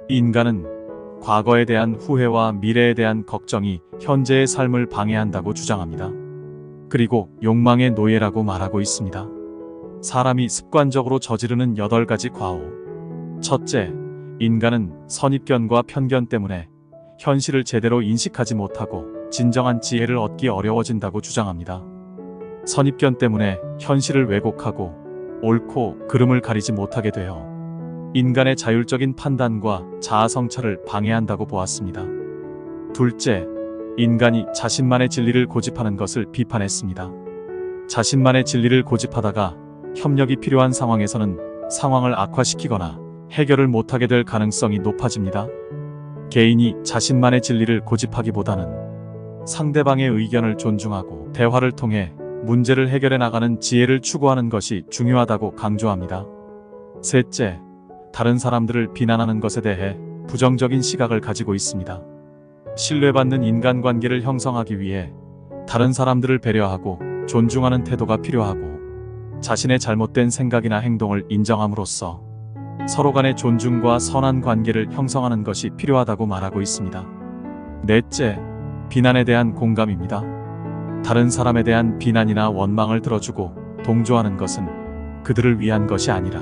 인간은 과거에 대한 후회와 미래에 대한 걱정이 현재의 삶을 방해한다고 주장합니다. 그리고 욕망의 노예라고 말하고 있습니다. 사람이 습관적으로 저지르는 8가지 과오. 첫째, 인간은 선입견과 편견 때문에 현실을 제대로 인식하지 못하고 진정한 지혜를 얻기 어려워진다고 주장합니다. 선입견 때문에 현실을 왜곡하고 옳고 그름을 가리지 못하게 되어 인간의 자율적인 판단과 자아 성찰을 방해한다고 보았습니다. 둘째, 인간이 자신만의 진리를 고집하는 것을 비판했습니다. 자신만의 진리를 고집하다가 협력이 필요한 상황에서는 상황을 악화시키거나 해결을 못하게 될 가능성이 높아집니다. 개인이 자신만의 진리를 고집하기보다는 상대방의 의견을 존중하고 대화를 통해 문제를 해결해 나가는 지혜를 추구하는 것이 중요하다고 강조합니다. 셋째, 다른 사람들을 비난하는 것에 대해 부정적인 시각을 가지고 있습니다. 신뢰받는 인간관계를 형성하기 위해 다른 사람들을 배려하고 존중하는 태도가 필요하고, 자신의 잘못된 생각이나 행동을 인정함으로써 서로 간의 존중과 선한 관계를 형성하는 것이 필요하다고 말하고 있습니다. 넷째, 비난에 대한 공감입니다. 다른 사람에 대한 비난이나 원망을 들어주고 동조하는 것은 그들을 위한 것이 아니라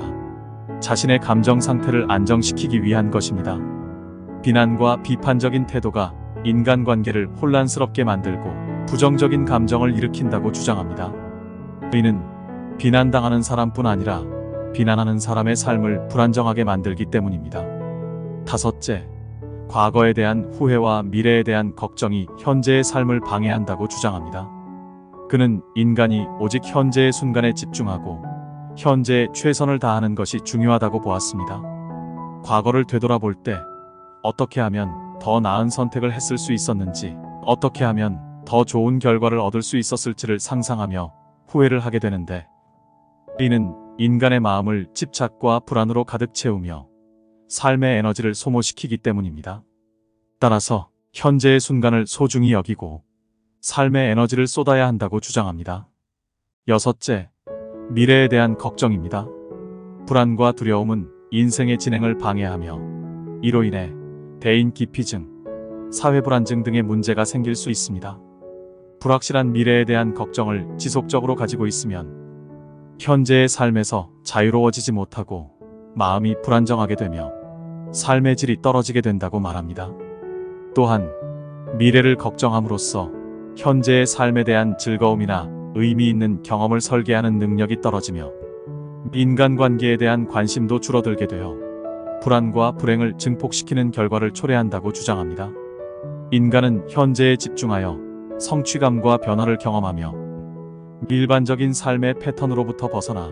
자신의 감정 상태를 안정시키기 위한 것입니다. 비난과 비판적인 태도가 인간관계를 혼란스럽게 만들고 부정적인 감정을 일으킨다고 주장합니다. 이는 비난당하는 사람뿐 아니라 비난하는 사람의 삶을 불안정하게 만들기 때문입니다. 다섯째, 과거에 대한 후회와 미래에 대한 걱정이 현재의 삶을 방해한다고 주장합니다. 그는 인간이 오직 현재의 순간에 집중하고 현재에 최선을 다하는 것이 중요하다고 보았습니다. 과거를 되돌아볼 때 어떻게 하면 더 나은 선택을 했을 수 있었는지, 어떻게 하면 더 좋은 결과를 얻을 수 있었을지를 상상하며 후회를 하게 되는데, 이는 인간의 마음을 집착과 불안으로 가득 채우며 삶의 에너지를 소모시키기 때문입니다. 따라서 현재의 순간을 소중히 여기고 삶의 에너지를 쏟아야 한다고 주장합니다. 여섯째, 미래에 대한 걱정입니다. 불안과 두려움은 인생의 진행을 방해하며 이로 인해 대인 기피증, 사회불안증 등의 문제가 생길 수 있습니다. 불확실한 미래에 대한 걱정을 지속적으로 가지고 있으면 현재의 삶에서 자유로워지지 못하고 마음이 불안정하게 되며 삶의 질이 떨어지게 된다고 말합니다. 또한 미래를 걱정함으로써 현재의 삶에 대한 즐거움이나 의미 있는 경험을 설계하는 능력이 떨어지며 인간관계에 대한 관심도 줄어들게 되어 불안과 불행을 증폭시키는 결과를 초래한다고 주장합니다. 인간은 현재에 집중하여 성취감과 변화를 경험하며 일반적인 삶의 패턴으로부터 벗어나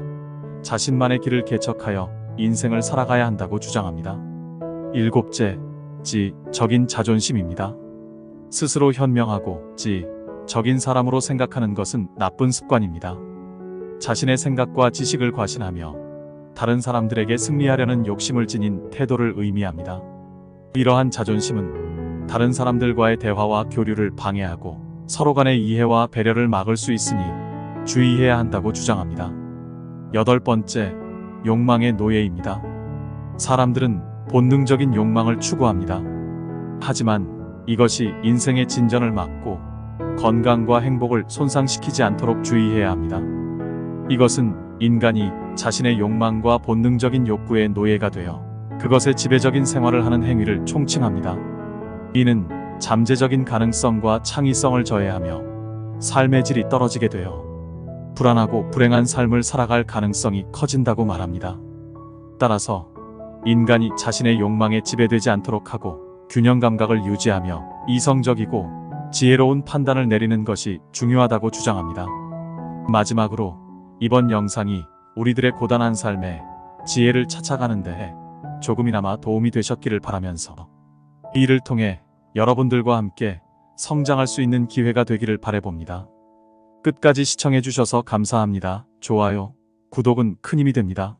자신만의 길을 개척하여 인생을 살아가야 한다고 주장합니다. 일곱째, 지적인 자존심입니다. 스스로 현명하고 지적인 사람으로 생각하는 것은 나쁜 습관입니다. 자신의 생각과 지식을 과신하며 다른 사람들에게 승리하려는 욕심을 지닌 태도를 의미합니다. 이러한 자존심은 다른 사람들과의 대화와 교류를 방해하고 서로 간의 이해와 배려를 막을 수 있으니 주의해야 한다고 주장합니다. 여덟 번째, 욕망의 노예입니다. 사람들은 본능적인 욕망을 추구합니다. 하지만 이것이 인생의 진전을 막고 건강과 행복을 손상시키지 않도록 주의해야 합니다. 이것은 인간이 자신의 욕망과 본능적인 욕구의 노예가 되어 그것의 지배적인 생활을 하는 행위를 총칭합니다. 이는 잠재적인 가능성과 창의성을 저해하며 삶의 질이 떨어지게 되어 불안하고 불행한 삶을 살아갈 가능성이 커진다고 말합니다. 따라서 인간이 자신의 욕망에 지배되지 않도록 하고 균형 감각을 유지하며 이성적이고 지혜로운 판단을 내리는 것이 중요하다고 주장합니다. 마지막으로 이번 영상이 우리들의 고단한 삶에 지혜를 찾아가는 데에 조금이나마 도움이 되셨기를 바라면서 이를 통해 여러분들과 함께 성장할 수 있는 기회가 되기를 바라봅니다. 끝까지 시청해 주셔서 감사합니다. 좋아요, 구독은 큰 힘이 됩니다.